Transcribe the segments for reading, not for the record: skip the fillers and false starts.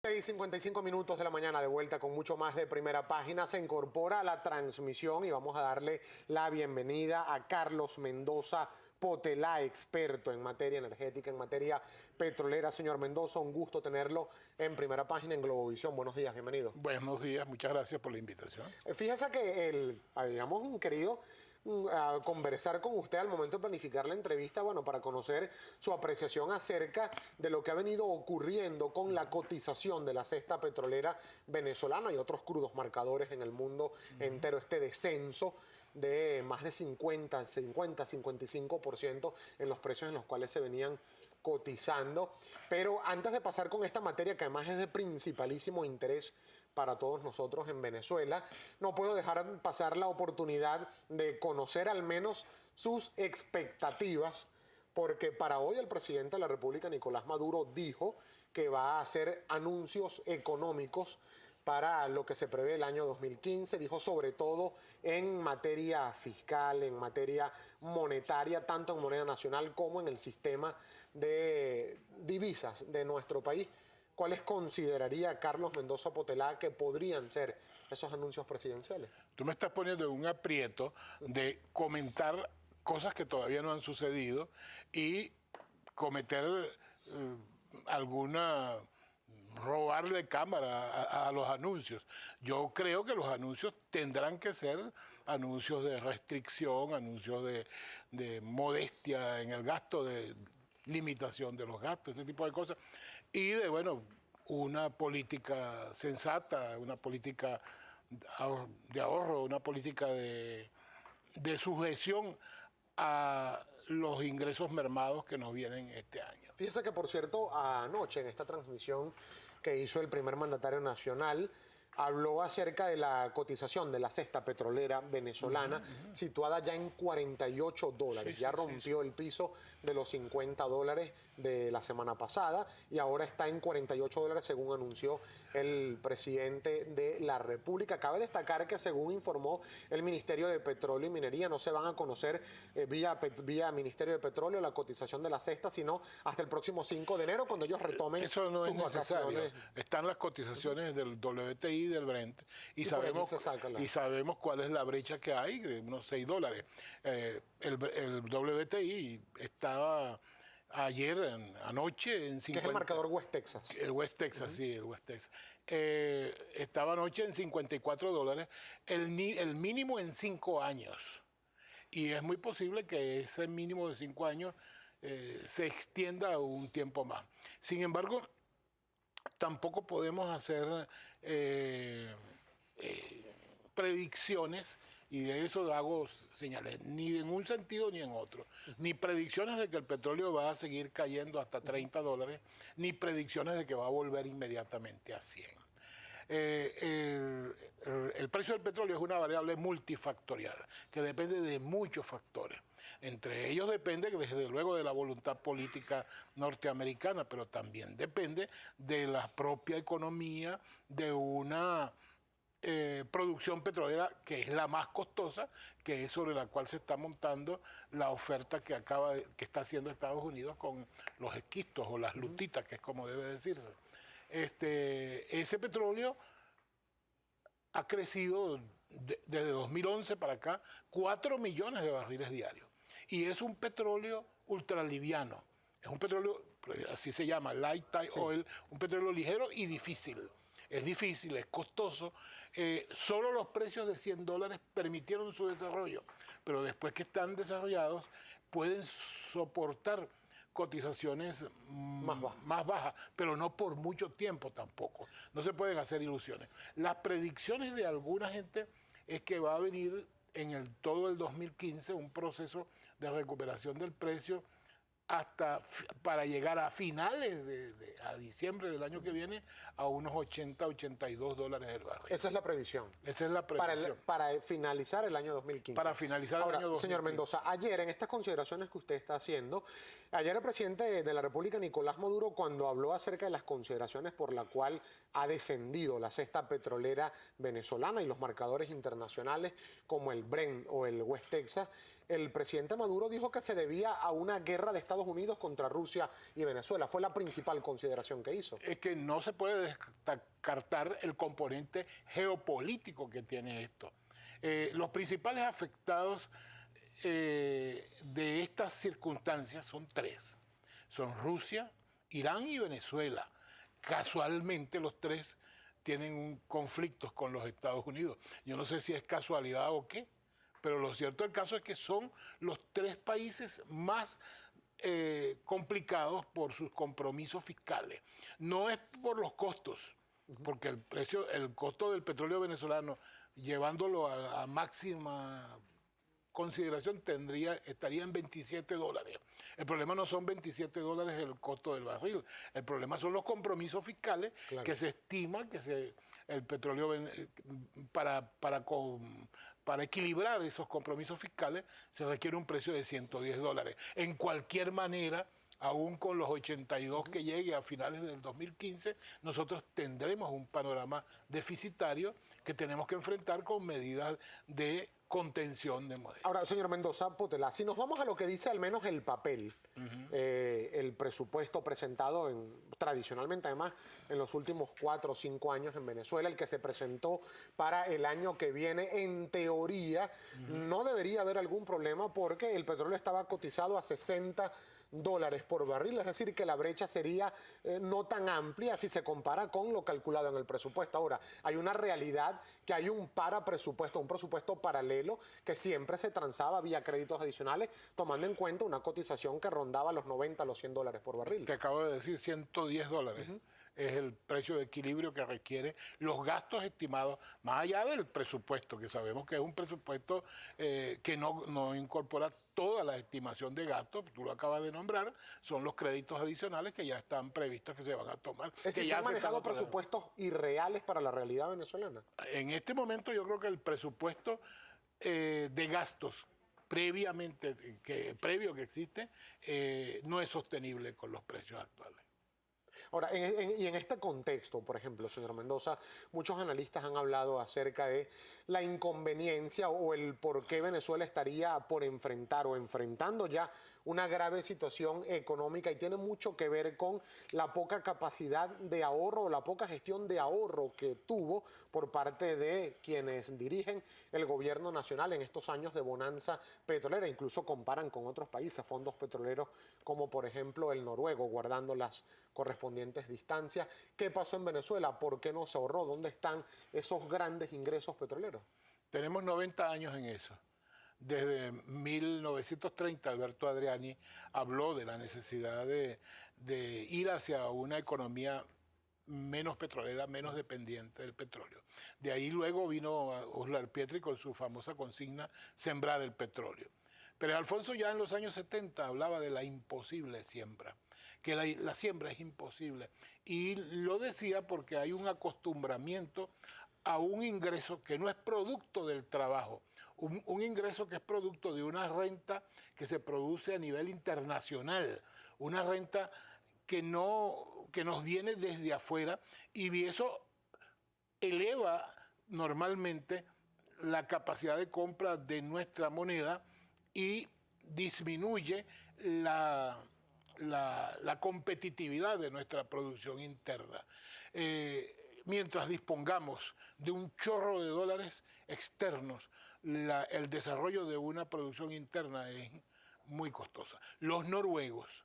6:55 minutos de la mañana, de vuelta con mucho más de Primera Página. Se incorpora a la transmisión y vamos a darle la bienvenida a Carlos Mendoza Potelá, experto en materia energética, en materia petrolera. Señor Mendoza, un gusto tenerlo en Primera Página en Globovisión. Buenos días, bienvenido. Buenos días, muchas gracias por la invitación. Fíjese que habíamos querido conversar con usted al momento de planificar la entrevista, bueno, para conocer su apreciación acerca de lo que ha venido ocurriendo con la cotización de la cesta petrolera venezolana y otros crudos marcadores en el mundo entero, este descenso de más de 55% en los precios en los cuales se venían cotizando. Pero antes de pasar con esta materia, que además es de principalísimo interés para todos nosotros en Venezuela, no puedo dejar pasar la oportunidad de conocer al menos sus expectativas, porque para hoy el presidente de la República, Nicolás Maduro, dijo que va a hacer anuncios económicos para lo que se prevé el año 2015, dijo sobre todo en materia fiscal, en materia monetaria, tanto en moneda nacional como en el sistema de divisas de nuestro país. ¿Cuáles consideraría Carlos Mendoza Potelá que podrían ser esos anuncios presidenciales? Tú me estás poniendo en un aprieto de comentar cosas que todavía no han sucedido y cometer robarle cámara a los anuncios. Yo creo que los anuncios tendrán que ser anuncios de restricción, anuncios de modestia en el gasto, de limitación de los gastos, ese tipo de cosas, y de, bueno, una política sensata, una política de ahorro, una política de sujeción a los ingresos mermados que nos vienen este año. Fíjese que, por cierto, anoche en esta transmisión que hizo el primer mandatario nacional, habló acerca de la cotización de la cesta petrolera venezolana, situada ya en $48. Sí, ya rompió el piso de los $50 de la semana pasada y ahora está en $48, según anunció el presidente de la República. Cabe destacar que, según informó el Ministerio de Petróleo y Minería, no se van a conocer vía Ministerio de Petróleo la cotización de la cesta, sino hasta el próximo 5 de enero, cuando ellos retomen sus vacaciones. Eso no es necesario. Están las cotizaciones del WTI, del Brent, y sabemos cuál es la brecha que hay, de unos $6. El WTI estaba anoche en 50... Que es el marcador West Texas. El West Texas, sí, el West Texas. Estaba anoche en $54, el mínimo en 5 años. Y es muy posible que ese mínimo de 5 años se extienda un tiempo más. Sin embargo, tampoco podemos hacer predicciones, y de eso hago señales, ni en un sentido ni en otro. Ni predicciones de que el petróleo va a seguir cayendo hasta $30, ni predicciones de que va a volver inmediatamente a 100. El precio del petróleo es una variable multifactorial que depende de muchos factores. Entre ellos depende, desde luego, de la voluntad política norteamericana, pero también depende de la propia economía de una producción petrolera que es la más costosa, que es sobre la cual se está montando la oferta que está haciendo Estados Unidos con los esquistos o las lutitas, que es como debe decirse. Ese petróleo ha crecido desde 2011 para acá 4 millones de barriles diarios. Y es un petróleo ultraliviano. Es un petróleo, así se llama, light tight oil, un petróleo ligero y difícil. Es difícil, es costoso. Solo los precios de $100 permitieron su desarrollo. Pero después que están desarrollados, pueden soportar cotizaciones más bajas, pero no por mucho tiempo tampoco. No se pueden hacer ilusiones. Las predicciones de alguna gente es que va a venir en todo el 2015 un proceso de recuperación del precio para llegar a finales a diciembre del año que viene a unos $80-82 el barril. Esa es la previsión. Esa es la previsión. Para finalizar el año 2015. Para finalizar el año 2015. Señor Mendoza, ayer en estas consideraciones que usted está haciendo, ayer el presidente de la República, Nicolás Maduro, cuando habló acerca de las consideraciones por la cual ha descendido la cesta petrolera venezolana y los marcadores internacionales como el Brent o el West Texas, el presidente Maduro dijo que se debía a una guerra de Estados Unidos contra Rusia y Venezuela. Fue la principal consideración que hizo. Es que no se puede descartar el componente geopolítico que tiene esto. Los principales afectados de estas circunstancias son tres. Son Rusia, Irán y Venezuela. Casualmente los tres tienen conflictos con los Estados Unidos. Yo no sé si es casualidad o qué, pero lo cierto del caso es que son los tres países más complicados por sus compromisos fiscales. No es por los costos, porque el costo del petróleo venezolano, llevándolo a máxima consideración, estaría en $27. El problema no son $27 el costo del barril, el problema son los compromisos fiscales, claro, que se estima que el petróleo, para equilibrar esos compromisos fiscales, se requiere un precio de $110. En cualquier manera, aún con los 82 que llegue a finales del 2015, nosotros tendremos un panorama deficitario que tenemos que enfrentar con medidas de contención de modelo. Ahora, señor Mendoza Potela, si nos vamos a lo que dice al menos el papel, el presupuesto presentado tradicionalmente, además, en los últimos 4 o 5 años en Venezuela, el que se presentó para el año que viene, en teoría, no debería haber algún problema porque el petróleo estaba cotizado a $60 por barril, es decir, que la brecha sería no tan amplia si se compara con lo calculado en el presupuesto. Ahora, hay una realidad que hay un parapresupuesto, un presupuesto paralelo que siempre se transaba vía créditos adicionales, tomando en cuenta una cotización que rondaba los $90, los $100 por barril. Te acabo de decir $110. Es el precio de equilibrio que requiere los gastos estimados, más allá del presupuesto, que sabemos que es un presupuesto que no incorpora toda la estimación de gastos, tú lo acabas de nombrar, son los créditos adicionales que ya están previstos que se van a tomar. Es decir, ¿se han manejado presupuestos irreales para la realidad venezolana? En este momento yo creo que el presupuesto de gastos previo que existe no es sostenible con los precios actuales. Ahora, y en este contexto, por ejemplo, señor Mendoza, muchos analistas han hablado acerca de la inconveniencia o el por qué Venezuela estaría por enfrentar o enfrentando ya una grave situación económica, y tiene mucho que ver con la poca capacidad de ahorro o la poca gestión de ahorro que tuvo por parte de quienes dirigen el gobierno nacional en estos años de bonanza petrolera. Incluso comparan con otros países, fondos petroleros como por ejemplo el noruego, guardando las correspondientes distancias. ¿Qué pasó en Venezuela? ¿Por qué no se ahorró? ¿Dónde están esos grandes ingresos petroleros? Tenemos 90 años en eso. Desde 1930 Alberto Adriani habló de la necesidad de ir hacia una economía menos petrolera, menos dependiente del petróleo. De ahí luego vino Oslar Pietri con su famosa consigna, sembrar el petróleo. Pero Alfonso ya en los años 70 hablaba de la imposible siembra, que la siembra es imposible. Y lo decía porque hay un acostumbramiento a un ingreso que no es producto del trabajo, un ingreso que es producto de una renta que se produce a nivel internacional, una renta que nos viene desde afuera, y eso eleva normalmente la capacidad de compra de nuestra moneda y disminuye la competitividad de nuestra producción interna. Mientras dispongamos de un chorro de dólares externos, el desarrollo de una producción interna es muy costosa. Los noruegos,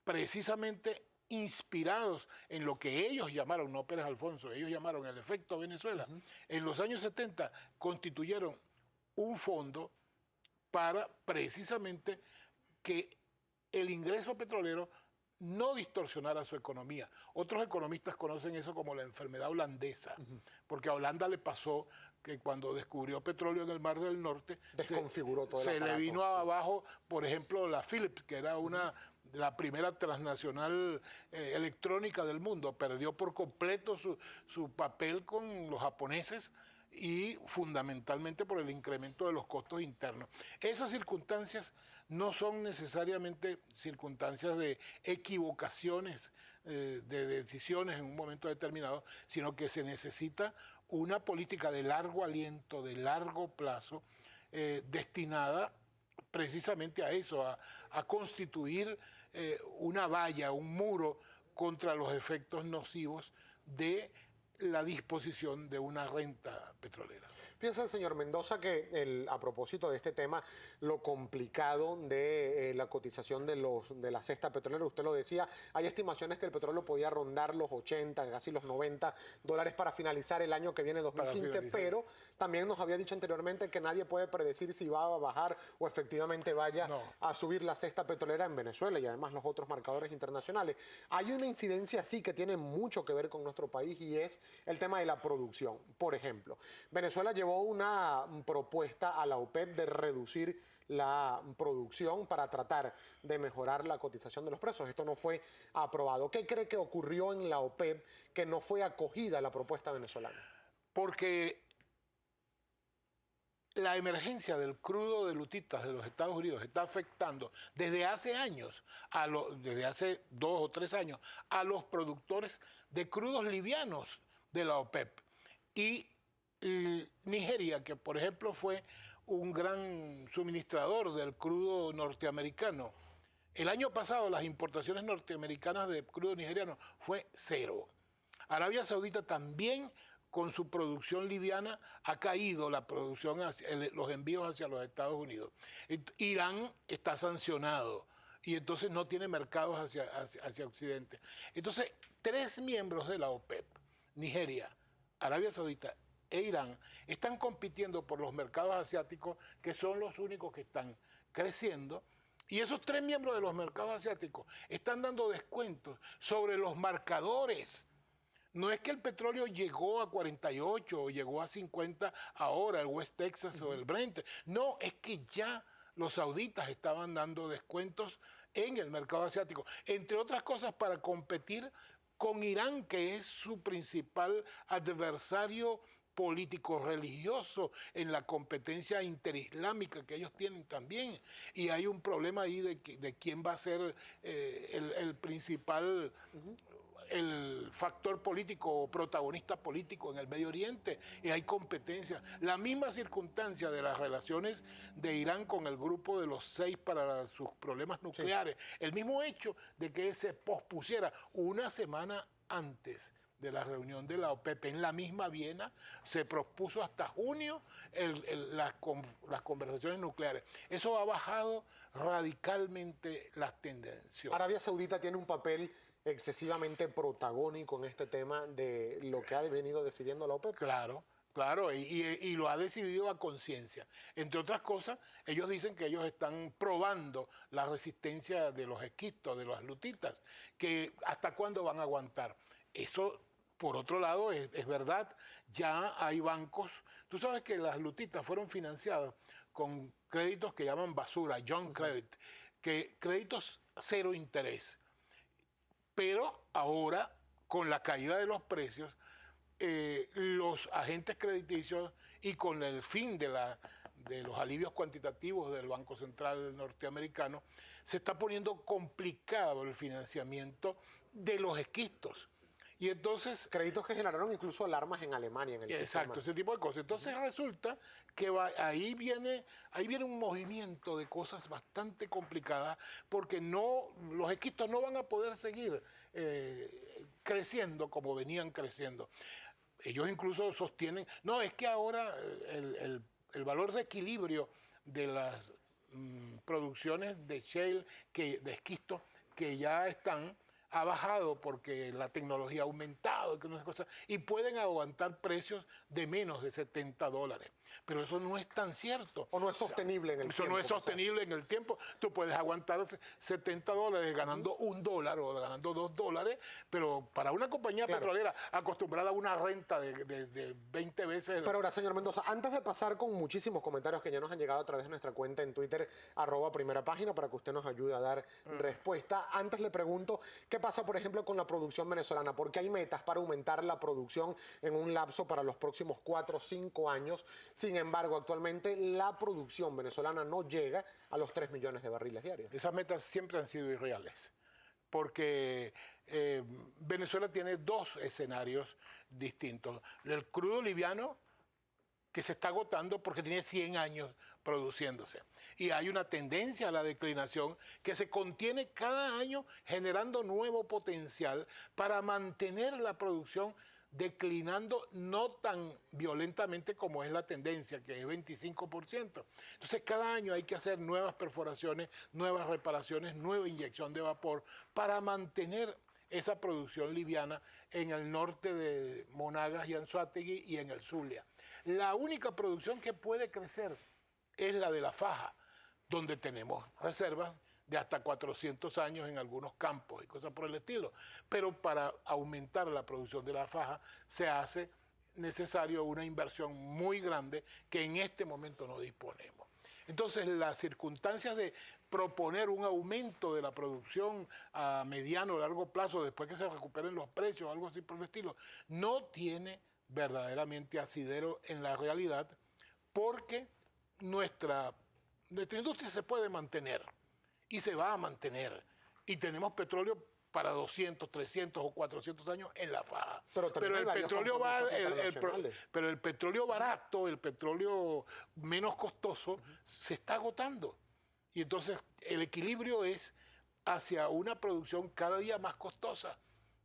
precisamente inspirados en lo que ellos llamaron, no Pérez Alfonso, ellos llamaron el efecto Venezuela, en los años 70 constituyeron un fondo para precisamente que el ingreso petrolero no distorsionara su economía. Otros economistas conocen eso como la enfermedad holandesa, porque a Holanda le pasó que cuando descubrió petróleo en el Mar del Norte, desconfiguró todo el se aparato, le vino abajo, por ejemplo, la Philips, que era la primera transnacional electrónica del mundo, perdió por completo su papel con los japoneses, y fundamentalmente por el incremento de los costos internos. Esas circunstancias no son necesariamente circunstancias de equivocaciones de decisiones en un momento determinado, sino que se necesita una política de largo aliento, de largo plazo, destinada precisamente a eso, a constituir una valla, un muro contra los efectos nocivos de la disposición de una renta petrolera. Piensa el señor Mendoza que a propósito de este tema, lo complicado de la cotización de la cesta petrolera, usted lo decía, hay estimaciones que el petróleo podía rondar los 80, casi los $90 para finalizar el año que viene, 2015, pero también nos había dicho anteriormente que nadie puede predecir si va a bajar o efectivamente vaya a subir la cesta petrolera en Venezuela y además los otros marcadores internacionales. Hay una incidencia sí que tiene mucho que ver con nuestro país y es el tema de la producción. Por ejemplo, Venezuela llevó una propuesta a la OPEP de reducir la producción para tratar de mejorar la cotización de los precios. Esto no fue aprobado. ¿Qué cree que ocurrió en la OPEP que no fue acogida la propuesta venezolana? Porque la emergencia del crudo de lutitas de los Estados Unidos está afectando desde hace años, desde hace 2 o 3 años, a los productores de crudos livianos de la OPEP. Y Nigeria, que por ejemplo fue un gran suministrador del crudo norteamericano, el año pasado las importaciones norteamericanas de crudo nigeriano fue 0. Arabia Saudita también, con su producción liviana, ha caído la producción, los envíos hacia los Estados Unidos. Irán está sancionado y entonces no tiene mercados hacia Occidente. Entonces, 3 miembros de la OPEP, Nigeria, Arabia Saudita e Irán, están compitiendo por los mercados asiáticos, que son los únicos que están creciendo. Y esos 3 miembros de los mercados asiáticos están dando descuentos sobre los marcadores. No es que el petróleo llegó a 48 o llegó a 50 ahora, el West Texas o el Brent. No, es que ya los sauditas estaban dando descuentos en el mercado asiático, entre otras cosas para competir con Irán, que es su principal adversario político-religioso en la competencia interislámica que ellos tienen también. Y hay un problema ahí de quién va a ser el principal... el factor político o protagonista político en el Medio Oriente, y hay competencia. La misma circunstancia de las relaciones de Irán con el grupo de los 6 para sus problemas nucleares, el mismo hecho de que se pospusiera una semana antes de la reunión de la OPEP en la misma Viena, se propuso hasta junio las conversaciones nucleares. Eso ha bajado radicalmente las tendencias. Arabia Saudita tiene un papel excesivamente protagónico en este tema de lo que ha venido decidiendo la OPEP. Claro, claro, y lo ha decidido a conciencia. Entre otras cosas, ellos dicen que ellos están probando la resistencia de los esquistos, de las lutitas, que hasta cuándo van a aguantar. Eso, por otro lado, es verdad, ya hay bancos. Tú sabes que las lutitas fueron financiadas con créditos que llaman basura, junk credit, que créditos 0 interés. Pero ahora, con la caída de los precios, los agentes crediticios y con el fin de los alivios cuantitativos del Banco Central norteamericano, se está poniendo complicado el financiamiento de los esquistos. Y entonces... Créditos que generaron incluso alarmas en Alemania en el sistema. Exacto, ese tipo de cosas. Entonces resulta que ahí viene un movimiento de cosas bastante complicadas, porque los esquistos no van a poder seguir creciendo como venían creciendo. Ellos incluso sostienen... No, es que ahora el valor de equilibrio de las producciones de shale, de esquisto, que ya están... ha bajado porque la tecnología ha aumentado y pueden aguantar precios de menos de $70. Pero eso no es tan cierto. O no es sostenible en el tiempo. Eso no es sostenible en el tiempo. Tú puedes aguantar $70 ganando $1 o ganando $2, pero para una compañía petrolera acostumbrada a una renta de 20 veces... Pero ahora, señor Mendoza, antes de pasar con muchísimos comentarios que ya nos han llegado a través de nuestra cuenta en Twitter, @primerapágina, para que usted nos ayude a dar respuesta, antes le pregunto, ¿qué pasa, por ejemplo, con la producción venezolana? Porque hay metas para aumentar la producción en un lapso para los próximos 4 o 5 años. Sin embargo, actualmente la producción venezolana no llega a los 3 millones de barriles diarios. Esas metas siempre han sido irreales, porque Venezuela tiene 2 escenarios distintos. El crudo liviano, que se está agotando porque tiene 100 años produciéndose. Y hay una tendencia a la declinación que se contiene cada año generando nuevo potencial para mantener la producción declinando no tan violentamente como es la tendencia, que es 25%. Entonces, cada año hay que hacer nuevas perforaciones, nuevas reparaciones, nueva inyección de vapor para mantener esa producción liviana en el norte de Monagas y Anzoátegui y en el Zulia. La única producción que puede crecer es la de la faja, donde tenemos reservas de hasta 400 años en algunos campos y cosas por el estilo. Pero para aumentar la producción de la faja se hace necesario una inversión muy grande que en este momento no disponemos. Entonces, las circunstancias de proponer un aumento de la producción a mediano o largo plazo, después que se recuperen los precios o algo así por el estilo, no tiene verdaderamente asidero en la realidad, porque nuestra industria se puede mantener y se va a mantener. Y tenemos petróleo para 200, 300 o 400 años en la faja. Pero el petróleo barato, el petróleo menos costoso, se está agotando. Y entonces el equilibrio es hacia una producción cada día más costosa,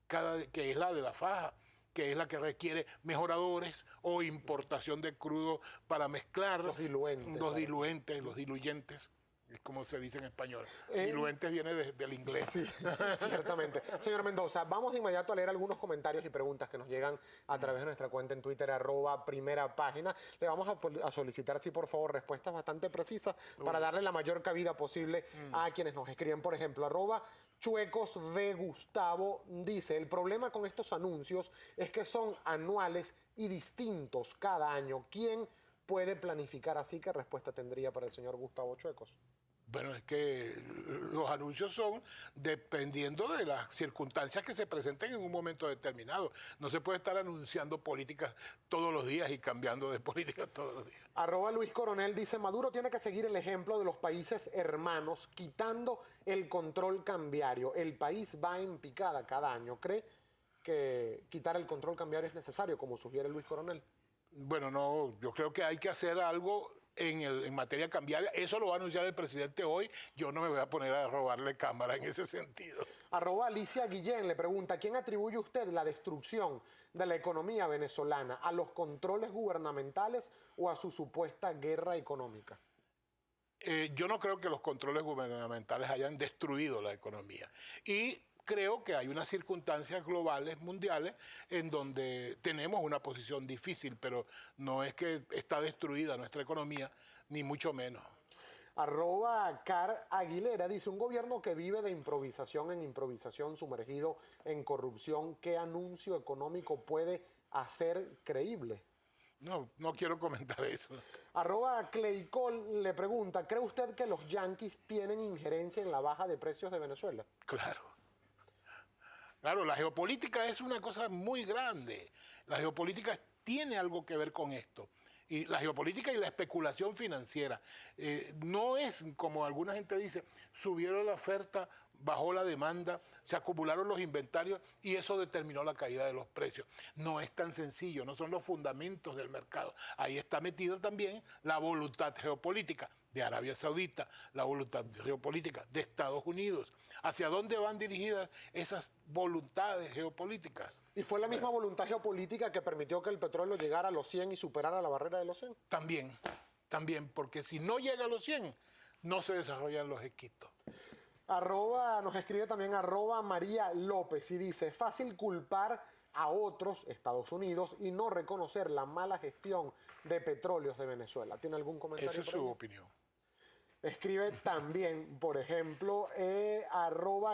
que es la de la faja, que es la que requiere mejoradores o importación de crudo para mezclar los diluyentes, como se dice en español. Diluentes viene del inglés. Sí, ciertamente. Señor Mendoza, vamos de inmediato a leer algunos comentarios y preguntas que nos llegan a través de nuestra cuenta en Twitter, @primerapágina. Le vamos a solicitar, sí, por favor, respuestas bastante precisas para darle la mayor cabida posible a quienes nos escriben. Por ejemplo, @Chuecos V. Gustavo dice: el problema con estos anuncios es que son anuales y distintos cada año. ¿Quién puede planificar así? ¿Qué respuesta tendría para el señor Gustavo Chuecos? Bueno, es que los anuncios son dependiendo de las circunstancias que se presenten en un momento determinado. No se puede estar anunciando políticas todos los días y cambiando de políticas todos los días. @Luis Coronel dice: Maduro tiene que seguir el ejemplo de los países hermanos, quitando el control cambiario. El país va en picada cada año. ¿Cree que quitar el control cambiario es necesario, como sugiere Luis Coronel? Bueno, no, yo creo que hay que hacer algo en materia cambiaria. Eso lo va a anunciar el presidente hoy. Yo no me voy a poner a robarle cámara en ese sentido. @Alicia Guillén le pregunta: ¿quién atribuye usted la destrucción de la economía venezolana? ¿A los controles gubernamentales o a su supuesta guerra económica? Yo no creo que los controles gubernamentales hayan destruido la economía. Y creo que hay unas circunstancias globales, mundiales, en donde tenemos una posición difícil, pero no es que está destruida nuestra economía, ni mucho menos. @Car Aguilera dice: un gobierno que vive de improvisación en improvisación, sumergido en corrupción, ¿qué anuncio económico puede hacer creíble? No quiero comentar eso. @Claycol le pregunta: ¿cree usted que los yanquis tienen injerencia en la baja de precios de Venezuela? Claro, la geopolítica es una cosa muy grande. La geopolítica tiene algo que ver con esto. Y la geopolítica y la especulación financiera. No es, como alguna gente dice, subieron la oferta, bajó la demanda, se acumularon los inventarios y eso determinó la caída de los precios. No es tan sencillo, no son los fundamentos del mercado. Ahí está metida también la voluntad geopolítica de Arabia Saudita, la voluntad geopolítica de Estados Unidos. ¿Hacia dónde van dirigidas esas voluntades geopolíticas? ¿Y fue la misma voluntad geopolítica que permitió que el petróleo llegara a los 100 y superara la barrera de los 100? También, porque si no llega a los 100, no se desarrollan los esquistos. Nos escribe también @María López y dice: es fácil culpar a otros, Estados Unidos, y no reconocer la mala gestión de petróleos de Venezuela. ¿Tiene algún comentario? Esa es su opinión. Escribe también, por ejemplo,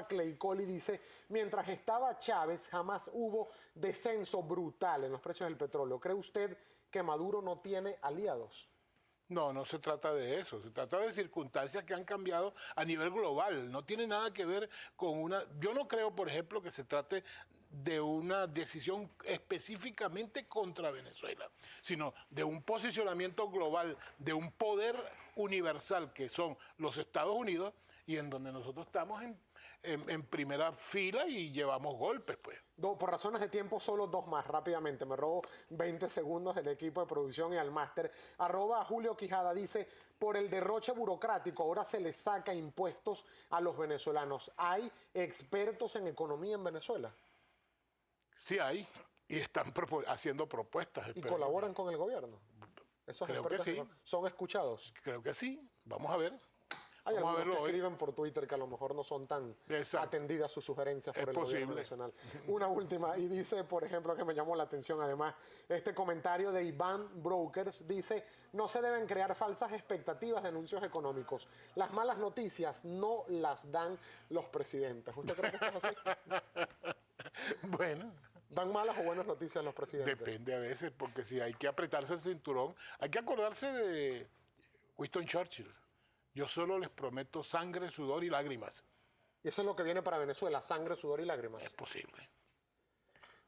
@Claycol y dice: mientras estaba Chávez jamás hubo descenso brutal en los precios del petróleo. ¿Cree usted que Maduro no tiene aliados? No se trata de eso, se trata de circunstancias que han cambiado a nivel global, no tiene nada que ver con yo no creo, por ejemplo, que se trate de una decisión específicamente contra Venezuela, sino de un posicionamiento global, de un poder universal que son los Estados Unidos y en donde nosotros estamos en primera fila y llevamos golpes, pues. Por razones de tiempo, solo dos más, rápidamente. Me robo 20 segundos del equipo de producción y al máster. @Julio Quijada dice: por el derroche burocrático ahora se les saca impuestos a los venezolanos. ¿Hay expertos en economía en Venezuela? Sí hay, y están haciendo propuestas. ¿Y colaboran con el gobierno? ¿Esos Creo que expertos sí. son escuchados? Creo que sí. Vamos a ver. Hay Vamos a algunos que verlo hoy. escriben por Twitter que a lo mejor no son tan Exacto. atendidas sus sugerencias por Es el gobierno posible. nacional. Una última, y dice, por ejemplo, que me llamó la atención además, este comentario de Iván Brokers dice, no se deben crear falsas expectativas de anuncios económicos. Las malas noticias no las dan los presidentes. ¿Usted cree que esto es así? Bueno, ¿Dan malas o buenas noticias los presidentes? depende a veces, porque si hay que apretarse el cinturón, hay que acordarse de Winston Churchill. Yo solo les prometo sangre, sudor y lágrimas. Y eso es lo que viene para Venezuela, sangre, sudor y lágrimas. Es posible.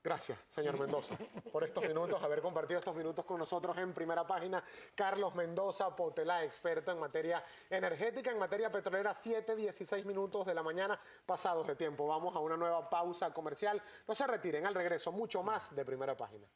Gracias, señor Mendoza, por estos minutos, haber compartido estos minutos con nosotros en Primera Página. Carlos Mendoza Potelá, experto en materia energética, en materia petrolera, 7:16 minutos de la mañana, pasados de tiempo. Vamos a una nueva pausa comercial. No se retiren, al regreso, mucho más de Primera Página.